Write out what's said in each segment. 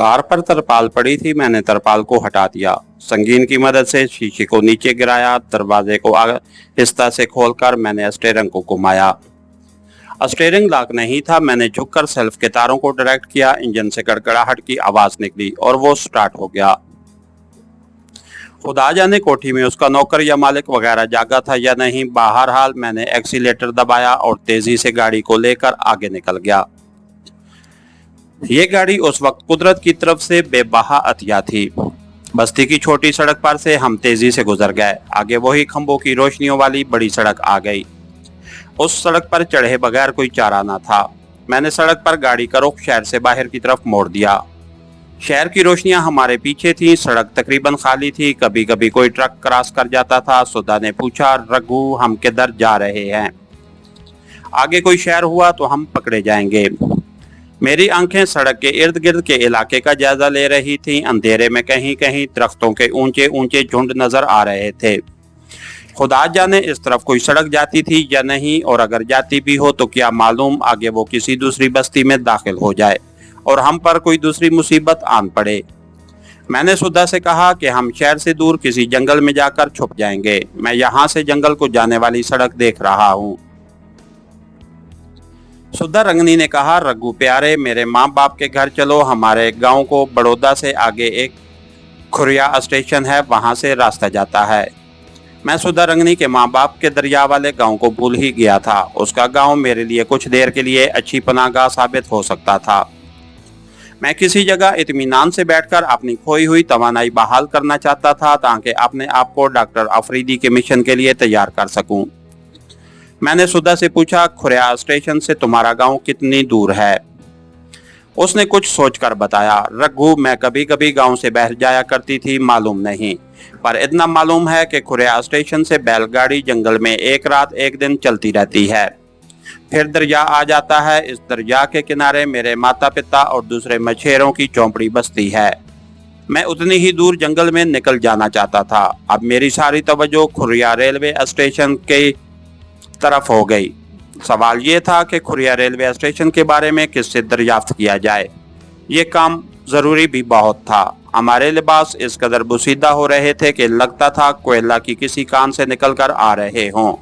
Car पर तरपाल पड़ी थी। मैंने तरपाल को हटा दिया, संगीन की मदद से शीशे को नीचे गिराया, दरवाजे को आहिस्ता से खोलकर मैंने स्टीयरिंग को घुमाया। स्टीयरिंग लॉक नहीं था। मैंने झुककर सेल्फ के तारों को डायरेक्ट किया। इंजन से गड़गड़ाहट की आवाज निकली और वो स्टार्ट हो गया। खुदा जाने कोठी में उसका नौकर या मालिक वगैरह जागा था या नहीं। बहरहाल मैंने एक्सीलेटर दबाया और तेजी से गाड़ी को लेकर आगे निकल गया। ये गाड़ी उस वक्त कुदरत की तरफ से बेबहा अतिया थी। बस्ती की छोटी सड़क पर से हम तेजी से गुजर गए। आगे वही खंभों की रोशनियों वाली बड़ी सड़क आ गई। उस सड़क पर चढ़े बगैर कोई चारा न था। मैंने सड़क पर गाड़ी का रुख शहर से बाहर की तरफ मोड़ दिया। शहर की रोशनियां हमारे पीछे थी। सड़क तकरीबन खाली थी। कभी कभी कोई ट्रक क्रॉस कर जाता था। सुधा ने पूछा, रघु हम किधर जा रहे हैं? आगे कोई शहर हुआ तो हम पकड़े जाएंगे। मेरी आंखें सड़क के इर्द गिर्द के इलाके का जायजा ले रही थीं। अंधेरे में कहीं कहीं दरख्तों के ऊंचे ऊंचे झुंड नजर आ रहे थे। खुदा जाने इस तरफ कोई सड़क जाती थी या नहीं, और अगर जाती भी हो तो क्या मालूम आगे वो किसी दूसरी बस्ती में दाखिल हो जाए और हम पर कोई दूसरी मुसीबत आन पड़े। मैंने सुधा से कहा कि हम शहर से दूर किसी जंगल में जाकर छुप जाएंगे। मैं यहाँ से जंगल को जाने वाली सड़क देख रहा हूँ। सुधा रंगनी ने कहा, रघु प्यारे, मेरे माँ बाप के घर चलो। हमारे गांव को बड़ौदा से आगे एक खुरिया स्टेशन है, वहां से रास्ता जाता है। मैं सुधा रंगनी के माँ बाप के दरिया वाले गांव को भूल ही गया था। उसका गांव मेरे लिए कुछ देर के लिए अच्छी पनाहगाह साबित हो सकता था। मैं किसी जगह इत्मीनान से बैठकर अपनी खोई हुई तवानाई बहाल करना चाहता था ताकि अपने आप को डॉक्टर अफरीदी के मिशन के लिए तैयार कर सकूं। मैंने सुधा से पूछा, खुरिया स्टेशन से तुम्हारा गांव कितनी दूर है? उसने कुछ सोचकर बताया, रघु मैं कभी कभी गांव से बाहर जाया करती थी, मालूम नहीं, पर इतना मालूम है कि खुरिया स्टेशन से बैलगाड़ी जंगल में एक रात एक दिन चलती रहती है, फिर दरिया आ जाता है। इस दरिया के किनारे मेरे माता पिता और दूसरे मछेरों की चौपड़ी बस्ती है। मैं उतनी ही दूर जंगल में निकल जाना चाहता था। अब मेरी सारी तवज्जो खुरिया रेलवे स्टेशन के तरफ हो गई। सवाल ये था कि खुरिया रेलवे स्टेशन के बारे में किससे दरियाफ्त किया जाए। ये काम जरूरी भी बहुत था। हमारे लिबास इस कदर बुसीदा हो रहे थे कि लगता था कोयला की किसी कान से निकलकर आ रहे हों।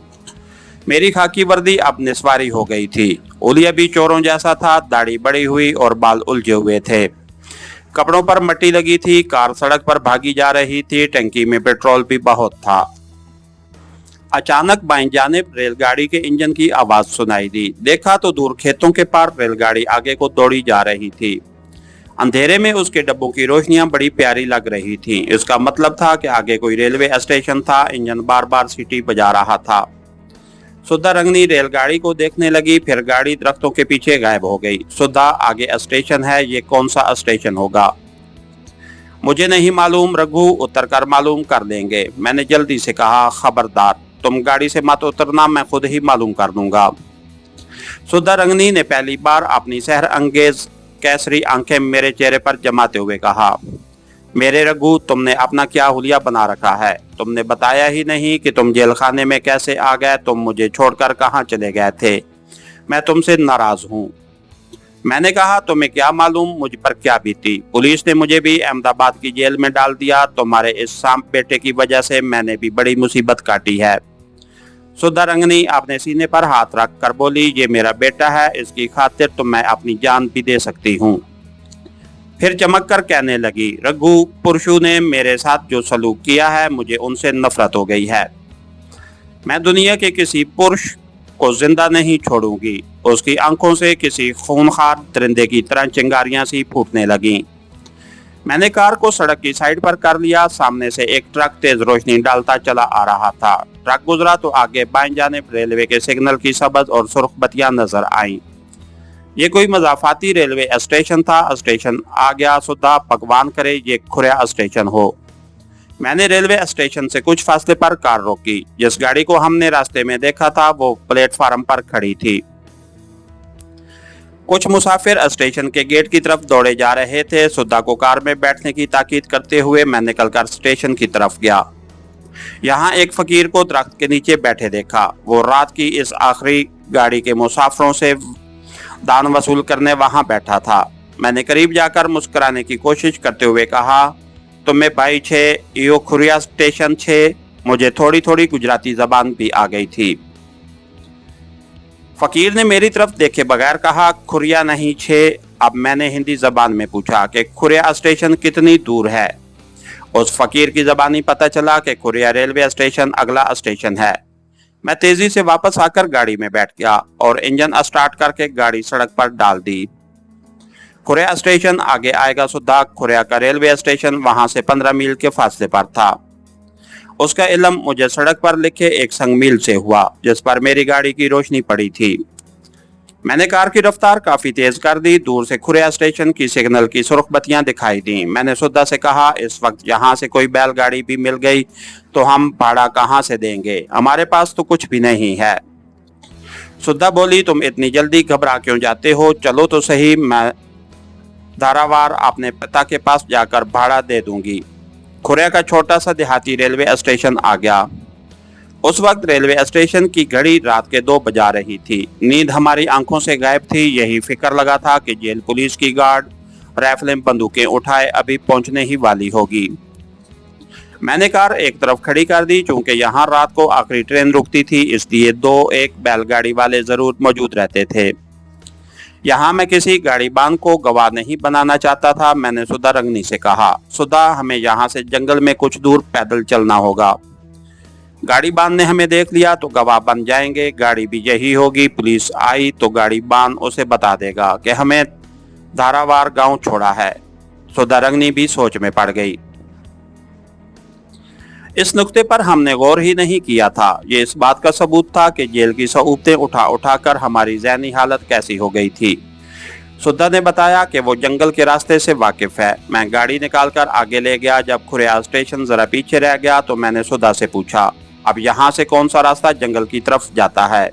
मेरी खाकी वर्दी अब निस्वारी हो गई थी। उलिया भी चोरों जैसा था, दाढ़ी बड़ी हुई और बाल उलझे हुए थे। कपड़ों पर मट्टी लगी थी। कार सड़क पर भागी जा रही थी। टंकी में पेट्रोल भी बहुत था। अचानक बाईं जानिब रेलगाड़ी के इंजन की आवाज सुनाई दी। देखा तो दूर खेतों के पार रेलगाड़ी आगे को दौड़ी जा रही थी। अंधेरे में उसके डब्बों की रोशनियां बड़ी प्यारी लग रही थीं। इसका मतलब था कि आगे कोई रेलवे स्टेशन था। इंजन बार बार सीटी बजा रहा था। सुधा रंगनी रेलगाड़ी को देखने लगी, फिर गाड़ी दरख्तों के पीछे गायब हो गई। सुधा, आगे स्टेशन है, ये कौन सा स्टेशन होगा? मुझे नहीं मालूम रघु, उतर कर मालूम कर लेंगे। मैंने जल्दी से कहा, खबरदार तुम गाड़ी से मत उतरना, मैं खुद ही मालूम कर दूंगा। सुधा रंगनी ने पहली बार अपनी सहर अंगेज कैसरी आंखें मेरे चेहरे पर जमाते हुए कहा, मेरे रघु, तुमने अपना क्या हुलिया बना रखा है? तुमने बताया ही नहीं कि तुम जेल खाने में कैसे आ गए। तुम मुझे छोड़कर कहाँ चले गए थे? मैं तुमसे नाराज हूँ। मैंने कहा, तुम्हें क्या मालूम मुझ पर क्या बीती। पुलिस ने मुझे भी अहमदाबाद की जेल में डाल दिया। तुम्हारे इस सांप बेटे की वजह से मैंने भी बड़ी मुसीबत काटी है। सुधा रंगनी अपने सीने पर हाथ रख कर बोली, ये मेरा बेटा है, इसकी खातिर तो मैं अपनी जान भी दे सकती हूँ। फिर चमक कर कहने लगी, रघु, पुरुषों ने मेरे साथ जो सलूक किया है, मुझे उनसे नफरत हो गई है। मैं दुनिया के किसी पुरुष को जिंदा नहीं छोड़ूंगी। उसकी आंखों से किसी खूनखार दरिंदे की तरह चिंगारियां सी फूटने लगीं। मैंने कार को सड़क की साइड पर कर लिया। सामने से एक ट्रक तेज रोशनी डालता चला आ रहा था। ट्रक गुजरा तो आगे बाएं जानिब रेलवे के सिग्नल की सबज और सुर्ख बत्तियां नजर आईं। ये कोई मजाफाती रेलवे स्टेशन था। स्टेशन आ गया। सुधा, भगवान करे ये खुरिया स्टेशन हो। मैंने रेलवे स्टेशन से कुछ फासले पर कार रोकी। जिस गाड़ी को हमने रास्ते में देखा था वो प्लेटफार्म पर खड़ी थी। कुछ मुसाफिर स्टेशन के गेट की तरफ दौड़े जा रहे थे। सुधा को कार में बैठने की ताकीद करते हुए मैं निकलकर स्टेशन की तरफ गया। यहाँ एक फकीर को दरख्त के नीचे बैठे देखा। वो रात की इस आखिरी गाड़ी के मुसाफिरों से दान वसूल करने वहां बैठा था। मैंने करीब जाकर मुस्कुराने की कोशिश करते हुए कहा, तुम्हें भाई छे यो खुरिया स्टेशन छे। मुझे थोड़ी थोड़ी गुजराती जबान भी आ गई थी। फकीर ने मेरी तरफ देखे बगैर कहा, खुरिया नहीं छे। अब मैंने हिंदी जबान में पूछा कि खुरिया स्टेशन कितनी दूर है। उस फकीर की जबानी पता चला कि खुरिया रेलवे स्टेशन अगला स्टेशन है। मैं तेजी से वापस आकर गाड़ी में बैठ गया और इंजन स्टार्ट करके गाड़ी सड़क पर डाल दी। खुरिया स्टेशन आगे आएगा सुद्धा खुरिया का रेलवे स्टेशन वहां से 15 मील के फासले पर था। उसका इल्म मुझे सड़क पर लिखे एक संगमील से हुआ जिस पर मेरी गाड़ी की रोशनी पड़ी थी। मैंने कार की रफ्तार काफी तेज कर दी। दूर से खुरिया स्टेशन की सिग्नल की सुर्ख बत्तियां दिखाई दी। मैंने सुद्धा से कहा, इस वक्त यहाँ से कोई बैलगाड़ी भी मिल गई तो हम भाड़ा कहाँ से देंगे, हमारे पास तो कुछ भी नहीं है। सुद्धा बोली, तुम इतनी जल्दी घबरा क्यों जाते हो, चलो तो सही, मैं धारावार अपने पिता के पास जाकर भाड़ा दे दूंगी। खुरिया का छोटा सा देहाती रेलवे स्टेशन आ गया। उस वक्त रेलवे स्टेशन की घड़ी रात के 2 बजा रही थी। नींद हमारी आंखों से गायब थी। यही फिक्र लगा था कि जेल पुलिस की गार्ड राइफलें बंदूकें उठाए अभी पहुंचने ही वाली होगी। मैंने कार एक तरफ खड़ी कर दी। चूंकि यहाँ रात को आखिरी ट्रेन रुकती थी इसलिए 2-1 बैलगाड़ी वाले जरूर मौजूद रहते थे। यहाँ मैं किसी गाड़ीबान को गवाह नहीं बनाना चाहता था। मैंने सुधा रंगनी से कहा, सुधा, हमें यहाँ से जंगल में कुछ दूर पैदल चलना होगा। गाड़ीबान ने हमें देख लिया तो गवाह बन जाएंगे। गाड़ी भी यही होगी। पुलिस आई तो गाड़ीबान उसे बता देगा कि हमें धारावार गांव छोड़ा है। सुधा रंगनी भी सोच में पड़ गई। इस नुक्ते पर हमने गौर ही नहीं किया था। ये इस बात का सबूत था कि जेल की सऊबतें उठा उठाकर हमारी ज़हनी हालत कैसी हो गई थी। सुधा ने बताया कि वो जंगल के रास्ते से वाकिफ है। मैं गाड़ी निकालकर आगे ले गया। जब खुरिया स्टेशन जरा पीछे रह गया तो मैंने सुधा से पूछा, अब यहाँ से कौन सा रास्ता जंगल की तरफ जाता है।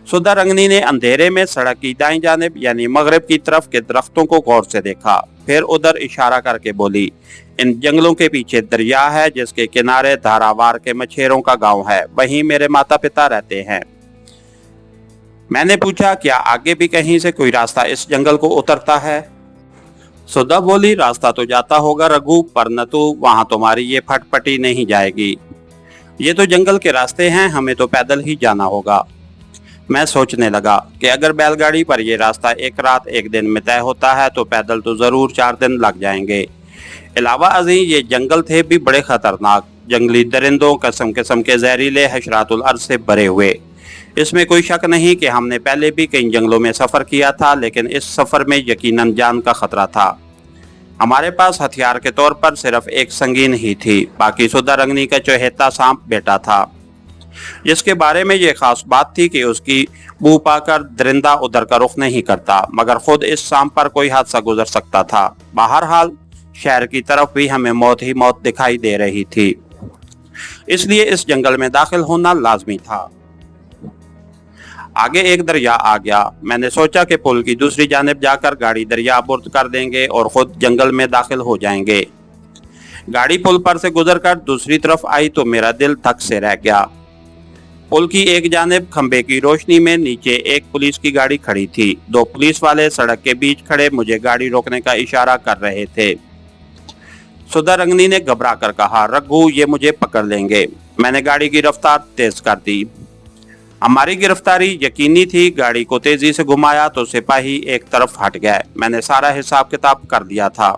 सुधा रंगनी ने अंधेरे में सड़क की दाईं जानिब यानी मगरिब की तरफ के दरख्तों को गौर से देखा, फिर उधर इशारा करके बोली, इन जंगलों के पीछे दरिया है जिसके किनारे धारावार के मछेरों का गांव है, वहीं मेरे माता पिता रहते हैं। मैंने पूछा, क्या आगे भी कहीं से कोई रास्ता इस जंगल को उतरता है। सुधा बोली, रास्ता तो जाता होगा रघु, पर न तो वहां तुम्हारी ये फटपटी नहीं जाएगी। ये तो जंगल के रास्ते हैं, हमें तो पैदल ही जाना होगा। मैं सोचने लगा कि अगर बैलगाड़ी पर यह रास्ता एक रात एक दिन में तय होता है तो पैदल तो जरूर 4 दिन लग जाएंगे। अलावा अजी ये जंगल थे भी बड़े खतरनाक, जंगली दरिंदों, किस्म किस्म के जहरीले हशरातुल अर्ज से भरे हुए। इसमें कोई शक नहीं कि हमने पहले भी कई जंगलों में सफ़र किया था, लेकिन इस सफ़र में यकीनन जान का खतरा था। हमारे पास हथियार के तौर पर सिर्फ एक संगीन ही थी, बाकी सुधा रंगनी का चहेता सांप बेटा था, जिसके बारे में ये खास बात थी कि उसकी बू पाकर दरिंदा उधर का रुख नहीं करता, मगर खुद इस सांप पर कोई हादसा गुजर सकता था। बहरहाल शहर की तरफ भी हमें मौत ही मौत दिखाई दे रही थी, इसलिए इस जंगल में दाखिल होना लाजमी था। आगे एक दरिया आ गया। मैंने सोचा कि पुल की दूसरी जानिब जाकर गाड़ी दरिया बुर्द कर देंगे और खुद जंगल में दाखिल हो जाएंगे। गाड़ी पुल पर से गुजरकर दूसरी तरफ आई तो मेरा दिल धक से रह गया। पुल की एक जानिब खंबे की रोशनी में नीचे एक पुलिस की गाड़ी खड़ी थी। 2 पुलिस वाले सड़क के बीच खड़े मुझे गाड़ी रोकने का इशारा कर रहे थे। सुधा रंगनी ने घबरा कर कहा, रघु, ये मुझे पकड़ लेंगे। मैंने गाड़ी की रफ्तार तेज कर दी। हमारी गिरफ्तारी यकीनी थी। गाड़ी को तेजी से घुमाया तो सिपाही एक तरफ हट गए। मैंने सारा हिसाब किताब कर दिया था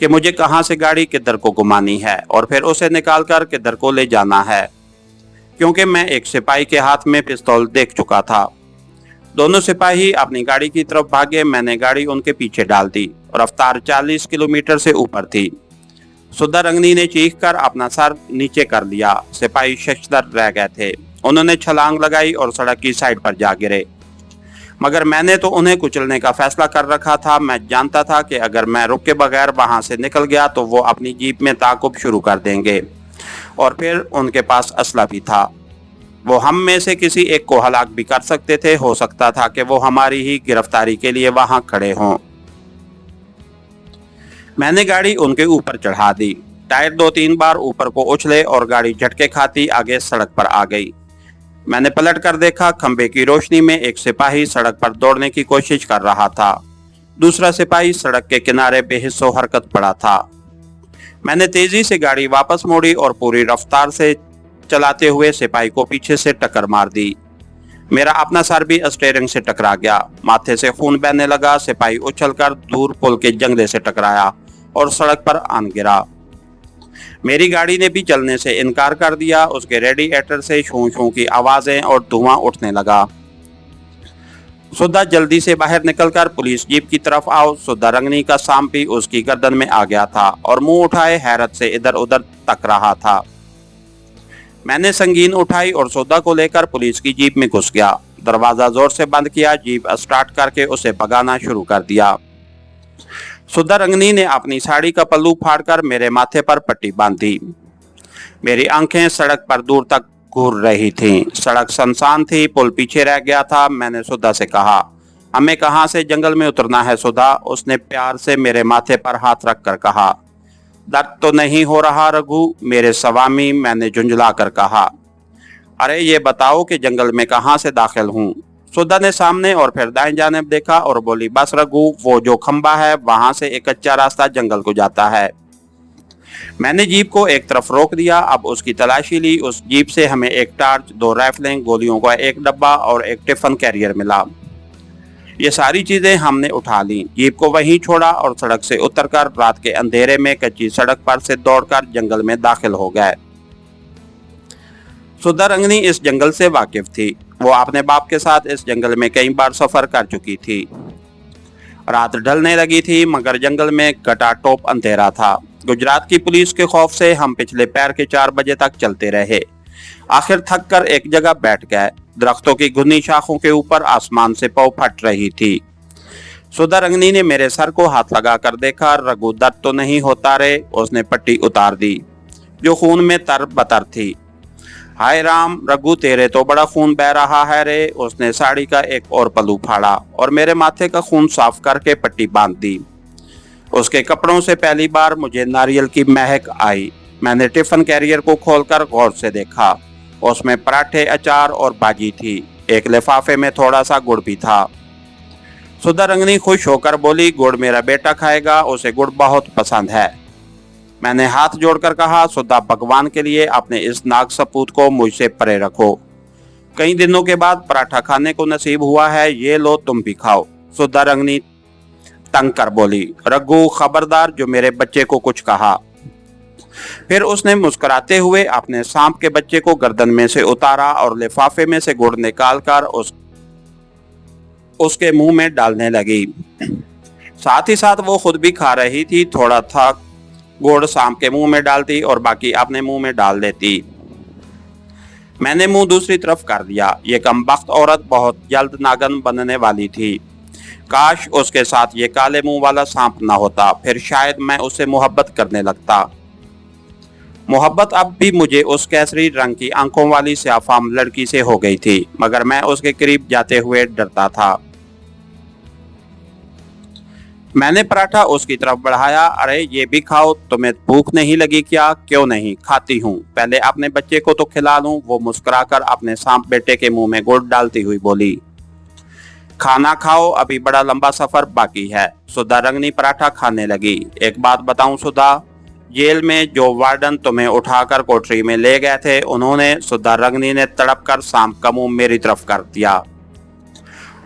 कि मुझे कहां से गाड़ी किधर को घुमानी है और फिर उसे निकालकर किधर को ले जाना है, क्योंकि मैं एक सिपाही के हाथ में पिस्तौल देख चुका था। दोनों सिपाही अपनी गाड़ी की तरफ भागे। मैंने गाड़ी उनके पीछे डाल दी। रफ्तार 40 किलोमीटर से ऊपर थी। सुधा रंगनी ने चीख कर अपना सर नीचे कर लिया। सिपाही शशदर रह गए थे। उन्होंने छलांग लगाई और सड़क की साइड पर जा गिरे, मगर मैंने तो उन्हें कुचलने का फैसला कर रखा था। मैं जानता था कि अगर मैं रुके बगैर वहां से निकल गया तो वो अपनी जीप में ताकुब शुरू कर देंगे और फिर उनके पास असला भी था। वो हम में से किसी एक को हलाक भी कर सकते थे। हो सकता था कि वो हमारी ही गिरफ्तारी के लिए वहां खड़े हों। मैंने गाड़ी उनके ऊपर चढ़ा दी। टायर 2-3 बार ऊपर को उछले और गाड़ी झटके खाती आगे सड़क पर आ गई। मैंने पलट कर देखा। खंबे की रोशनी में एक सिपाही सड़क पर दौड़ने की कोशिश कर रहा था। दूसरा सिपाही सड़क के किनारे बेहिस्सो हरकत पड़ा था। मैंने तेजी से गाड़ी वापस मोड़ी और पूरी रफ्तार से चलाते हुए सिपाही को पीछे से टक्कर मार दी। मेरा अपना सर भी स्टीयरिंग से टकरा गया। माथे से खून बहने लगा। सिपाही उछलकर दूर पुल के जंगले से टकराया और सड़क पर आन गिरा। मेरी गाड़ी ने भी चलने से इनकार कर दिया। उसके रेडिएटर से शू शू की आवाजें और धुआं उठने लगा। सुधा जल्दी से बाहर निकलकर पुलिस जीप की तरफ आओ। सुधा रंगनी का सांप भी उसकी गर्दन में आ गया था और मुंह उठाए हैरत से इधर उधर तक रहा था। मैंने संगीन उठाई और सुधा को लेकर पुलिस की जीप में घुस गया। दरवाजा जोर से बंद किया। जीप स्टार्ट करके उसे भगाना शुरू कर दिया। सुधा रंगनी ने अपनी साड़ी का पल्लू फाड़कर मेरे माथे पर पट्टी बांधी। मेरी आंखें सड़क पर दूर तक घूर रही थीं। सड़क सुनसान थी। पुल पीछे रह गया था। मैंने सुधा से कहा, हमें कहां से जंगल में उतरना है सुधा? उसने प्यार से मेरे माथे पर हाथ रखकर कहा। दर्द तो नहीं हो रहा रघु मेरे स्वामी? मैंने झुंझला कर कहा। अरे ये बताओ कि जंगल में कहां से दाखिल हूँ? सुधा ने सामने और फिर दाएं जानिब देखा और बोली, बस रघु, वो जो खंबा है वहां से एक कच्चा रास्ता जंगल को जाता है। मैंने जीप को एक तरफ रोक दिया। अब उसकी तलाशी ली। उस जीप से हमें एक टार्च, 2 राइफलें, गोलियों का एक डब्बा और एक टिफिन कैरियर मिला। ये सारी चीजें हमने उठा ली। जीप को वहीं छोड़ा और सड़क से उतरकर रात के अंधेरे में कच्ची सड़क पर से दौड़कर जंगल में दाखिल हो गए। सुधा रंगनी इस जंगल से वाकिफ थी। वो अपने बाप के साथ इस जंगल में कई बार सफर कर चुकी थी। रात ढलने लगी थी मगर जंगल में घटाटोप अंधेरा था। गुजरात की पुलिस के खौफ से हम पिछले पैर के 4 बजे तक चलते रहे। आखिर थक कर एक जगह बैठ गए। दरख्तों की घुनी शाखों के ऊपर आसमान से पौ फट रही थी। सुधा रंगनी ने मेरे सर को हाथ लगा कर देखा। रघु, दर्द तो नहीं होता रे? उसने पट्टी उतार दी जो खून में तर बतर थी। हाय राम रघु, तेरे तो बड़ा खून बह रहा है रे। उसने साड़ी का एक और पल्लू फाड़ा और मेरे माथे का खून साफ करके पट्टी बांध दी। उसके कपड़ों से पहली बार मुझे नारियल की महक आई। मैंने टिफिन कैरियर को खोलकर गौर से देखा। उसमें पराठे, अचार और भाजी थी। एक लिफाफे में थोड़ा सा गुड़ भी था। सुधा रंगनी खुश होकर बोली, गुड़ मेरा बेटा खाएगा, उसे गुड़ बहुत पसंद है। मैंने हाथ जोड़कर कहा, सुधा, भगवान के लिए अपने इस नाग सपूत को मुझसे परे रखो। कई दिनों के बाद पराठा खाने को नसीब हुआ है, ये लो तुम भी खाओ। सुधा रंगनी तंग कर बोली, रघु खबरदार जो मेरे बच्चे को कुछ कहा। फिर उसने मुस्कुराते हुए अपने सांप के बच्चे को गर्दन में से उतारा और लिफाफे में से गुड़ निकालकर उसके मुंह में डालने लगी। साथ ही साथ वो खुद भी खा रही थी। थोड़ा था गुड़ सांप के मुंह में डालती और बाकी अपने मुंह में डाल देती। मैंने मुंह दूसरी तरफ कर दिया। ये कमबख्त औरत बहुत जल्द नागन बनने वाली थी। काश उसके साथ ये काले मुंह वाला सांप ना होता, फिर शायद मैं उससे मोहब्बत करने लगता। मोहब्बत अब भी मुझे उस केसरी रंग की आंखों वाली स्याफाम लड़की से हो गई थी, मगर मैं उसके करीब जाते हुए डरता था। मैंने पराठा उसकी तरफ बढ़ाया। अरे ये भी खाओ, तुम्हें भूख नहीं लगी क्या? क्यों नहीं, खाती हूँ, पहले अपने बच्चे को तो खिला लूं। वो मुस्कुराकर अपने सांप बेटे के मुंह में गुड़ डालती हुई बोली, खाना खाओ, अभी बड़ा लंबा सफर बाकी है। सुधा रंगनी पराठा खाने लगी। एक बात बताऊं सुधा, जेल में जो वार्डन तुम्हें उठाकर कोठरी में ले गए थे, उन्होंने, सुधा रंगनी ने तड़प कर सांप का मुंह मेरी तरफ कर दिया।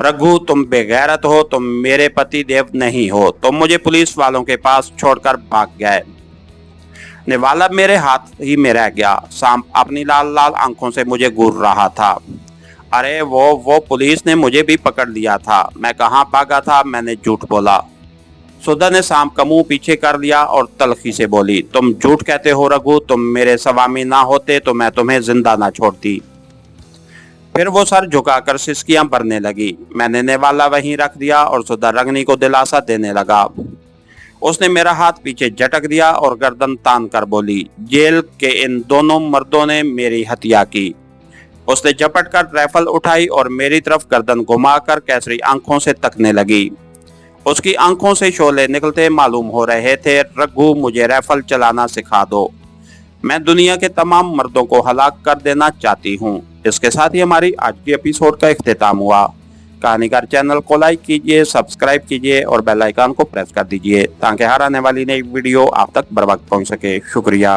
रघु तुम बेगैरत हो, तुम मेरे पति देव नहीं हो, तुम मुझे पुलिस वालों के पास छोड़कर भाग गए। निवाला मेरे हाथ ही में रह गया। सांप अपनी लाल लाल आंखों से मुझे घूर रहा था। अरे वो पुलिस ने मुझे भी पकड़ लिया था। मैं कहाँ भागा था? मैंने झूठ बोला। सुधा ने सांप का मुंह पीछे कर लिया और तलखी से बोली, तुम झूठ कहते हो रघु, तुम मेरे स्वामी ना होते तो मैं तुम्हें जिंदा ना छोड़ती। फिर वो सर झुकाकर सिसकियां भरने लगी। मैंने नेवाला वहीं रख दिया और सुधा रंगनी को दिलासा देने लगा। उसने मेरा हाथ पीछे झटक दिया और गर्दन तान कर बोली, जेल के इन दोनों मर्दों ने मेरी हत्या की। उसने झपट कर राइफल उठाई और मेरी तरफ गर्दन घुमाकर कैसरी आंखों से तकने लगी। उसकी आंखों से शोले निकलते मालूम हो रहे थे। रघु मुझे राइफल चलाना सिखा दो, मैं दुनिया के तमाम मर्दों को हलाक कर देना चाहती हूँ। इसके साथ ही हमारी आज की एपिसोड का इख्तिताम हुआ। कहानीकार चैनल को लाइक कीजिए, सब्सक्राइब कीजिए और बेल आइकन को प्रेस कर दीजिए ताकि हर आने वाली नई वीडियो आप तक बर वक्त पहुंच सके। शुक्रिया।